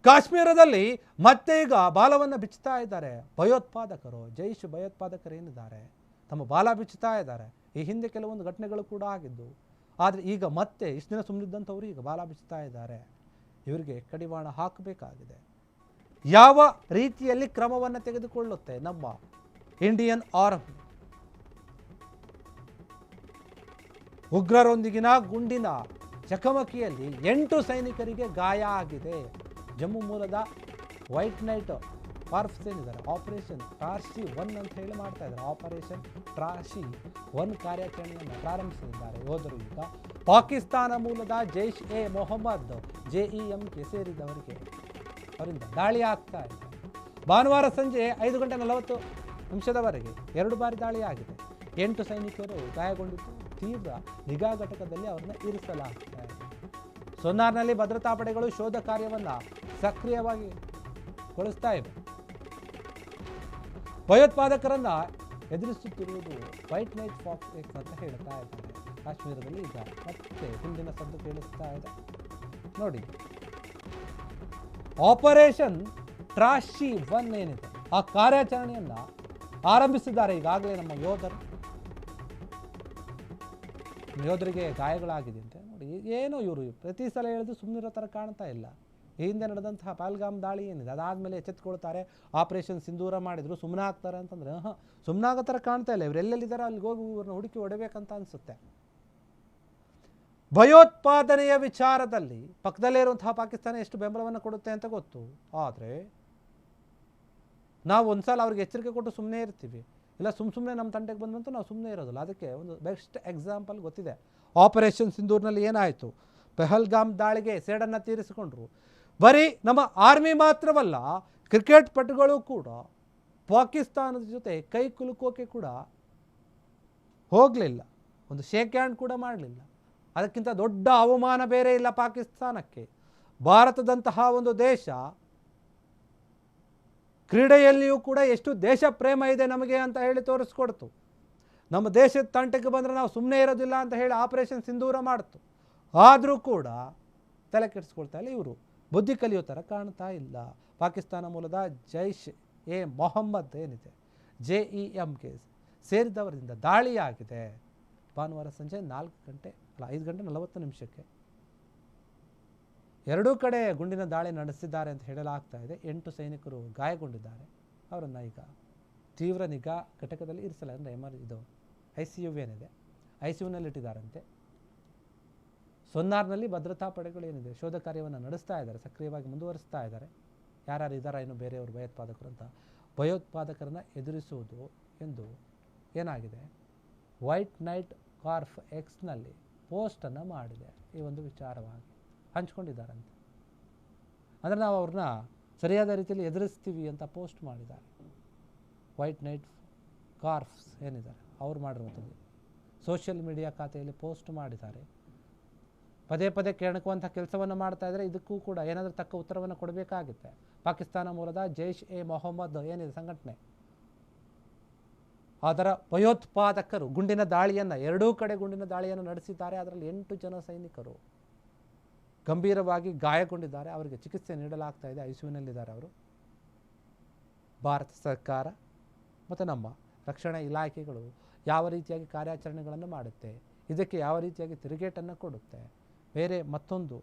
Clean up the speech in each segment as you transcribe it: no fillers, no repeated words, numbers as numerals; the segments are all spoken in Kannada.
ಕಾಶ್ಮೀರದಲ್ಲಿ ಮತ್ತೆ ಈಗ ಬಾಲವನ್ನು ಬಿಚ್ಚುತ್ತಾ ಇದ್ದಾರೆ ಭಯೋತ್ಪಾದಕರು. ಜೈಷ್ ಭಯೋತ್ಪಾದಕರು ಏನಿದ್ದಾರೆ ತಮ್ಮ ಬಾಲ ಬಿಚ್ಚುತ್ತಾ ಇದ್ದಾರೆ. ಈ ಹಿಂದೆ ಕೆಲವೊಂದು ಘಟನೆಗಳು ಕೂಡ ಆಗಿದ್ದು, ಆದರೆ ಈಗ ಮತ್ತೆ ಇಷ್ಟು ದಿನ ಸುಮ್ಮನಿದ್ದಂಥವ್ರು ಈಗ ಬಾಲ ಬಿಚ್ಚುತ್ತಾ ಇದ್ದಾರೆ. ಇವರಿಗೆ ಕಡಿವಾಣ ಹಾಕಬೇಕಾಗಿದೆ. ಯಾವ ರೀತಿಯಲ್ಲಿ ಕ್ರಮವನ್ನು ತೆಗೆದುಕೊಳ್ಳುತ್ತೆ ನಮ್ಮ ಇಂಡಿಯನ್ ಆರ್ಮಿ? ಉಗ್ರರೊಂದಿಗಿನ ಗುಂಡಿನ ಚಕಮಕಿಯಲ್ಲಿ 8 ಸೈನಿಕರಿಗೆ ಗಾಯ ಆಗಿದೆ. ಜಮ್ಮು ಮೂಲದ ವೈಟ್ ನೈಟ್ ಕಾರ್ಪ್ಸ್ ಏನಿದ್ದಾರೆ ಆಪರೇಷನ್ ಟ್ರಾಶಿ 1 ಅಂತ ಹೇಳಿ ಮಾಡ್ತಾ ಇದ್ದಾರೆ. ಆಪರೇಷನ್ ಟ್ರಾಶಿ 1 ಕಾರ್ಯಾಚರಣೆಯನ್ನು ಪ್ರಾರಂಭಿಸಿದ್ದಾರೆ ಯೋಧರು. ಈಗ ಪಾಕಿಸ್ತಾನ ಮೂಲದ ಜೈಷ್ ಎ ಮೊಹಮ್ಮದ್ JEMಗೆ ಸೇರಿದವರಿಗೆ ಅವರಿಂದ ದಾಳಿ ಆಗ್ತಾ ಇದೆ. ಭಾನುವಾರ ಸಂಜೆ 5:40 2 ಬಾರಿ ದಾಳಿ ಆಗಿದೆ. 8 ಸೈನಿಕರು ಗಾಯಗೊಂಡಿದ್ದು ತೀವ್ರ ನಿಗಾ ಘಟಕದಲ್ಲಿ ಅವರನ್ನು ಇರಿಸಲಾಗ್ತಾ ಇದೆ. ಸೊನ್ನಾರ್ನಲ್ಲಿ ಭದ್ರತಾ ಪಡೆಗಳು ಶೋಧ ಕಾರ್ಯವನ್ನು ಸಕ್ರಿಯವಾಗಿ ಗೊಳಿಸ್ತಾ ಇವೆ. ಭಯೋತ್ಪಾದಕರನ್ನ ಎದುರಿಸುತ್ತಿರುವುದು ವೈಟ್ ನೈಟ್ ಫಾಕ್ಸ್ ಎಕ್ಸ್ ಅಂತ ಹೇಳ್ತಾ ಇದ್ದಾರೆ. ಕಾಶ್ಮೀರದಲ್ಲಿ ಈಗ ಮತ್ತೆ ಹಿಂದಿನ ಸದ್ದು ಕೇಳಿಸ್ತಾ ಇದೆ ನೋಡಿ. ಆಪರೇಷನ್ ಟ್ರಾಶಿ 1 ಏನಿದೆ ಆ ಕಾರ್ಯಾಚರಣೆಯನ್ನ ಆರಂಭಿಸಿದ್ದಾರೆ ಈಗಾಗಲೇ ನಮ್ಮ ಯೋಧರಿಗೆ ಗಾಯಗಳಾಗಿದೆ ಅಂತ ನೋಡಿ. ಏನೋ ಇವರು ಪ್ರತಿ ಸಲ ಹೇಳಿದ್ರು ಸುಮ್ಮನಿರೋ ಥರ ಕಾಣ್ತಾ ಇಲ್ಲ. ಈ ಹಿಂದೆ ನಡೆದಂತಹ ಪಹಲ್ಗಾಮ್ ದಾಳಿ ಏನಿದೆ ಅದಾದಮೇಲೆ ಎಚ್ಚೆತ್ಕೊಳ್ತಾರೆ, ಆಪರೇಷನ್ ಸಿಂಧೂರ ಮಾಡಿದ್ರು ಸುಮ್ಮನೆ ಆಗ್ತಾರೆ ಅಂತಂದರೆ ಸುಮ್ಮನಾಗೋ ಥರ ಕಾಣ್ತಾ ಇಲ್ಲ. ಇವ್ರು ಎಲ್ಲೆಲ್ಲಿದ್ದಾರೆ ಅಲ್ಲಿಗೆ ಹೋಗಿ ಇವ್ರನ್ನ ಹುಡುಕಿ ಹೊಡಬೇಕಂತ ಅನಿಸುತ್ತೆ. ಭಯೋತ್ಪಾದನೆಯ ವಿಚಾರದಲ್ಲಿ ಪಕ್ಕದಲ್ಲೇ ಇರುವಂತಹ ಪಾಕಿಸ್ತಾನ ಎಷ್ಟು ಬೆಂಬಲವನ್ನು ಕೊಡುತ್ತೆ ಅಂತ ಗೊತ್ತು. ಆದರೆ ನಾವು ಒಂದ್ಸಲ ಅವ್ರಿಗೆ ಎಚ್ಚರಿಕೆ ಕೊಟ್ಟು ಸುಮ್ಮನೆ ಇರ್ತೀವಿ, ಇಲ್ಲ ಸುಮ್ಮನೆ ನಮ್ಮ ತಂಟೆಗೆ ಬಂದಂತೂ ನಾವು ಸುಮ್ಮನೆ ಇರೋದಿಲ್ಲ. ಅದಕ್ಕೆ ಒಂದು ಬೆಸ್ಟ್ ಎಕ್ಸಾಂಪಲ್ ಗೊತ್ತಿದೆ. ಆಪರೇಷನ್ ಸಿಂಧೂರ್ನಲ್ಲಿ ಏನಾಯಿತು? ಪಹಲ್ಗಾಮ್ ದಾಳಿಗೆ ಸೇಡನ್ನು ತೀರಿಸಿಕೊಂಡ್ರು. ಬರೀ ನಮ್ಮ ಆರ್ಮಿ ಮಾತ್ರವಲ್ಲ, ಕ್ರಿಕೆಟ್ ಪಟುಗಳು ಕೂಡ ಪಾಕಿಸ್ತಾನದ ಜೊತೆ ಕೈ ಕುಲುಕೋಕೆ ಕೂಡ ಹೋಗಲಿಲ್ಲ, ಒಂದು ಶೇಕ್ ಹ್ಯಾಂಡ್ ಕೂಡ ಮಾಡಲಿಲ್ಲ. ಅದಕ್ಕಿಂತ ದೊಡ್ಡ ಅವಮಾನ ಬೇರೆ ಇಲ್ಲ ಪಾಕಿಸ್ತಾನಕ್ಕೆ. ಭಾರತದಂತಹ ಒಂದು ದೇಶ ಕ್ರೀಡೆಯಲ್ಲಿಯೂ ಕೂಡ ಎಷ್ಟು ದೇಶ ಪ್ರೇಮ ಇದೆ ನಮಗೆ ಅಂತ ಹೇಳಿ ತೋರಿಸ್ಕೊಡ್ತು. ನಮ್ಮ ದೇಶದ ತಂಟೆಗೆ ಬಂದರೆ ನಾವು ಸುಮ್ಮನೆ ಇರೋದಿಲ್ಲ ಅಂತ ಹೇಳಿ ಆಪರೇಷನ್ ಸಿಂಧೂರ ಮಾಡ್ತು. ಆದರೂ ಕೂಡ ತಲೆ ಕೆಡಿಸ್ಕೊಳ್ತಾ ಇಲ್ಲ. ಇವರು ಬುದ್ಧಿ ಕಲಿಯೋ ಥರ ಕಾಣ್ತಾ ಇಲ್ಲ. ಪಾಕಿಸ್ತಾನ ಮೂಲದ ಜೈಷ್ ಎ ಮೊಹಮ್ಮದ್ ಏನಿದೆ JEMಗೆ ಸೇರಿದವರಿಂದ ದಾಳಿಯಾಗಿದೆ. ಭಾನುವಾರ ಸಂಜೆ 5:40 ಎರಡೂ ಕಡೆ ಗುಂಡಿನ ದಾಳಿ ನಡೆಸಿದ್ದಾರೆ ಅಂತ ಹೇಳಲಾಗ್ತಾ ಇದೆ. 8 ಸೈನಿಕರು ಗಾಯಗೊಂಡಿದ್ದಾರೆ. ಅವರನ್ನು ಈಗ ತೀವ್ರ ನಿಗಾ ಘಟಕದಲ್ಲಿ ಇರಿಸಲಾಗಿದೆ. ಇದು ICU ಏನಿದೆ ICUನಲ್ಲಿ ಇಟ್ಟಿದ್ದಾರಂತೆ. ಸೊನ್ನಾರ್ನಲ್ಲಿ ಭದ್ರತಾ ಪಡೆಗಳು ಏನಿದೆ ಶೋಧ ಕಾರ್ಯವನ್ನು ನಡೆಸ್ತಾ ಇದ್ದಾರೆ, ಸಕ್ರಿಯವಾಗಿ ಮುಂದುವರಿಸ್ತಾ ಇದ್ದಾರೆ. ಯಾರ್ಯಾರು ಇದ್ದಾರಾ ಇನ್ನು ಬೇರೆಯವರು ಭಯೋತ್ಪಾದಕರು ಅಂತ. ಭಯೋತ್ಪಾದಕರನ್ನು ಎದುರಿಸುವುದು ಎಂದು ಏನಾಗಿದೆ ವೈಟ್ ನೈಟ್ ಕಾರ್ಪ್ ಎಕ್ಸ್ನಲ್ಲಿ ಪೋಸ್ಟನ್ನು ಮಾಡಿದೆ. ಈ ಒಂದು ವಿಚಾರವಾಗಿ ಹಂಚ್ಕೊಂಡಿದ್ದಾರಂತೆ. ಅಂದರೆ ನಾವು ಅವ್ರನ್ನ ಸರಿಯಾದ ರೀತಿಯಲ್ಲಿ ಎದುರಿಸ್ತೀವಿ ಅಂತ ಪೋಸ್ಟ್ ಮಾಡಿದ್ದಾರೆ. ವೈಟ್ ನೈಟ್ ಕಾರ್ಪ್ಸ್ ಏನಿದ್ದಾರೆ ಅವ್ರು ಮಾಡಿರುವಂಥದ್ದು ಸೋಷಿಯಲ್ ಮೀಡಿಯಾ ಖಾತೆಯಲ್ಲಿ ಪೋಸ್ಟ್ ಮಾಡಿದ್ದಾರೆ. ಪದೇ ಪದೇ ಕೆಣಕುವಂಥ ಕೆಲಸವನ್ನು ಮಾಡ್ತಾ ಇದ್ದಾರೆ. ಇದಕ್ಕೂ ಕೂಡ ಏನಾದರೂ ತಕ್ಕ ಉತ್ತರವನ್ನು ಕೊಡಬೇಕಾಗುತ್ತೆ. ಪಾಕಿಸ್ತಾನ ಮೂಲದ ಜೈಷ್ ಎ ಮೊಹಮ್ಮದ್ ಏನಿದೆ ಸಂಘಟನೆ, ಅದರ ಭಯೋತ್ಪಾದಕರು ಗುಂಡಿನ ದಾಳಿಯನ್ನು ಎರಡೂ ಕಡೆ ಗುಂಡಿನ ದಾಳಿಯನ್ನು ನಡೆಸಿದ್ದಾರೆ. ಅದರಲ್ಲಿ 8 ಜನ ಸೈನಿಕರು ಗಂಭೀರವಾಗಿ ಗಾಯಗೊಂಡಿದ್ದಾರೆ. ಅವರಿಗೆ ಚಿಕಿತ್ಸೆ ನೀಡಲಾಗ್ತಾ ಇದೆ. ICUನಲ್ಲಿದ್ದಾರೆ ಅವರು. ಭಾರತ ಸರ್ಕಾರ ಮತ್ತು ನಮ್ಮ ರಕ್ಷಣಾ ಇಲಾಖೆಗಳು ಯಾವ ರೀತಿಯಾಗಿ ಕಾರ್ಯಾಚರಣೆಗಳನ್ನು ಮಾಡುತ್ತೆ, ಇದಕ್ಕೆ ಯಾವ ರೀತಿಯಾಗಿ ತಿರುಗೇಟನ್ನು ಕೊಡುತ್ತೆ, ಬೇರೆ ಮತ್ತೊಂದು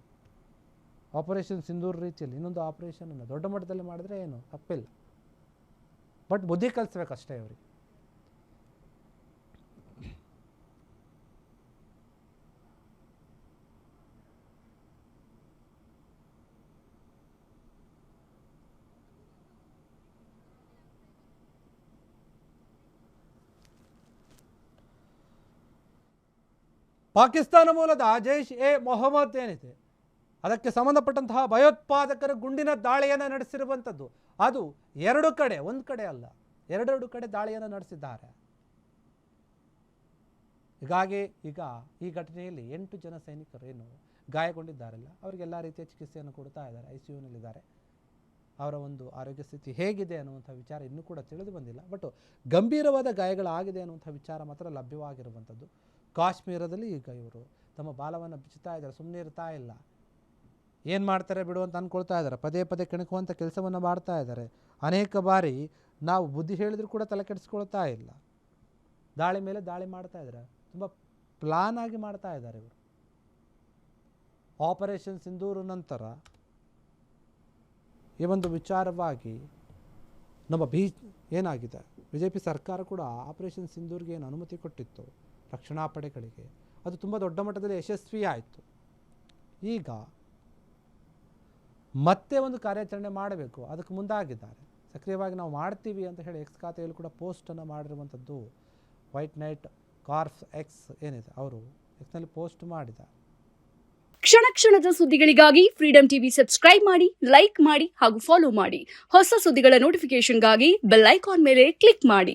ಆಪರೇಷನ್ ಸಿಂಧೂರ್ ರೀತಿಯಲ್ಲಿ ಇನ್ನೊಂದು ಆಪರೇಷನನ್ನು ದೊಡ್ಡ ಮಟ್ಟದಲ್ಲಿ ಮಾಡಿದ್ರೆ ಏನು ತಪ್ಪಿಲ್ಲ. ಬಟ್ ಬುದ್ಧಿ ಕಲಿಸ್ಬೇಕಷ್ಟೇ ಅವರಿಗೆ. ಪಾಕಿಸ್ತಾನ ಮೂಲದ ಜೈಷ್ ಎ ಮೊಹಮ್ಮದ್ ಏನಿದೆ ಅದಕ್ಕೆ ಸಂಬಂಧಪಟ್ಟಂತಹ ಭಯೋತ್ಪಾದಕರು ಗುಂಡಿನ ದಾಳಿಯನ್ನು ನಡೆಸಿರುವಂಥದ್ದು. ಅದು 2 ಕಡೆ, ಒಂದು ಕಡೆ ಅಲ್ಲ, 2 ಕಡೆ ದಾಳಿಯನ್ನು ನಡೆಸಿದ್ದಾರೆ. ಹೀಗಾಗಿ ಈಗ ಈ ಘಟನೆಯಲ್ಲಿ 8 ಜನ ಸೈನಿಕರು ಏನು ಗಾಯಗೊಂಡಿದ್ದಾರಲ್ಲ ಅವರಿಗೆಲ್ಲ ರೀತಿಯ ಚಿಕಿತ್ಸೆಯನ್ನು ಕೊಡ್ತಾ ಇದ್ದಾರೆ. ICUನಲ್ಲಿದ್ದಾರೆ. ಅವರ ಒಂದು ಆರೋಗ್ಯ ಸ್ಥಿತಿ ಹೇಗಿದೆ ಅನ್ನುವಂಥ ವಿಚಾರ ಇನ್ನೂ ಕೂಡ ತಿಳಿದು ಬಂದಿಲ್ಲ. ಬಟ್ ಗಂಭೀರವಾದ ಗಾಯಗಳಾಗಿದೆ ಅನ್ನುವಂಥ ವಿಚಾರ ಮಾತ್ರ ಲಭ್ಯವಾಗಿರುವಂಥದ್ದು. ಕಾಶ್ಮೀರದಲ್ಲಿ ಈಗ ಇವರು ತಮ್ಮ ಬಾಲವನ್ನು ಬಿಚ್ಚುತ್ತಾ ಇದ್ದಾರೆ, ಸುಮ್ಮನೆ ಇರ್ತಾ ಇಲ್ಲ. ಏನು ಮಾಡ್ತಾರೆ ಬಿಡು ಅಂತ ಅಂದ್ಕೊಳ್ತಾ ಇದ್ದಾರೆ. ಪದೇ ಪದೇ ಕೆಣಕುವಂಥ ಕೆಲಸವನ್ನು ಮಾಡ್ತಾ ಇದ್ದಾರೆ. ಅನೇಕ ಬಾರಿ ನಾವು ಬುದ್ಧಿ ಹೇಳಿದರೂ ಕೂಡ ತಲೆ ಕೆಡಿಸ್ಕೊಳ್ತಾ ಇಲ್ಲ. ದಾಳಿ ಮೇಲೆ ದಾಳಿ ಮಾಡ್ತಾ ಇದ್ದಾರೆ. ತುಂಬ ಪ್ಲಾನ್ ಆಗಿ ಮಾಡ್ತಾ ಇದ್ದಾರೆ ಇವರು. ಆಪರೇಷನ್ ಸಿಂಧೂರು ನಂತರ ಈ ಒಂದು ವಿಚಾರವಾಗಿ ನಮ್ಮ ಏನಾಗಿದೆ, BJP ಸರ್ಕಾರ ಕೂಡ ಆಪರೇಷನ್ ಸಿಂಧೂರ್ಗೆ ಏನು ಅನುಮತಿ ಕೊಟ್ಟಿತ್ತು ರಕ್ಷಣಾ ಪಡೆಗಳಿಗೆ, ಅದು ತುಂಬ ದೊಡ್ಡ ಮಟ್ಟದಲ್ಲಿ ಯಶಸ್ವಿ ಆಯಿತು. ಈಗ ಮತ್ತೆ ಒಂದು ಕಾರ್ಯಾಚರಣೆ ಮಾಡಬೇಕು, ಅದಕ್ಕೆ ಮುಂದಾಗಿದ್ದಾರೆ. ಸಕ್ರಿಯವಾಗಿ ನಾವು ಮಾಡ್ತೀವಿ ಅಂತ ಹೇಳಿ ಎಕ್ಸ್ ಖಾತೆಯಲ್ಲಿ ಕೂಡ ಪೋಸ್ಟನ್ನು ಮಾಡಿರುವಂಥದ್ದು ವೈಟ್ ನೈಟ್ ಕಾರ್ಫ್ ಎಕ್ಸ್ ಏನಿದೆ ಅವರು ಎಕ್ಸ್ನಲ್ಲಿ ಪೋಸ್ಟ್ ಮಾಡಿದ್ದಾರೆ. ಕ್ಷಣ ಕ್ಷಣದ ಸುದ್ದಿಗಳಿಗಾಗಿ ಫ್ರೀಡಂ ಟಿವಿ ಸಬ್ಸ್ಕ್ರೈಬ್ ಮಾಡಿ, ಲೈಕ್ ಮಾಡಿ ಹಾಗೂ ಫಾಲೋ ಮಾಡಿ. ಹೊಸ ಸುದ್ದಿಗಳ ನೋಟಿಫಿಕೇಶನ್ಗಾಗಿ ಬೆಲ್ ಐಕಾನ್ ಮೇಲೆ ಕ್ಲಿಕ್ ಮಾಡಿ.